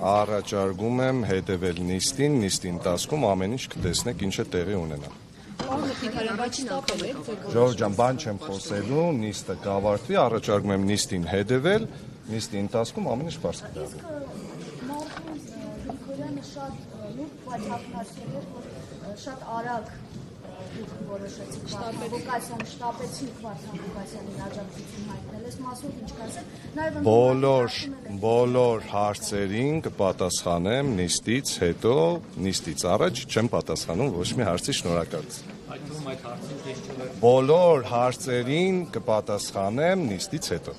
Առաջարկում եմ հետևել նիստին, նիստի ընթացքում ամեն ինչ կտեսնեք ինչ է տեղի ունենա։ Ժողովուրդ ջան, բան չեմ խոսելու, նիստը կավարտվի, առաջարկում եմ նիստին հետևել, նիստի ընթացքում ամեն ինչ բարձ կդառնա։ Շատ արագ որոշեցիք Վարդան շտապեցիք Վարդան Ղուկասյանին աջակցություն հայտնել, այս մասով ինչ կասեք, նաև բոլոր հարցերին կպատասխանեմ նիստից հետո, նիստից առաջ չեմ պատասխանում ոչ մի հարցի, շնորհակալություն։ Բոլոր հարցերին կպատասխանեմ նիստից հետո։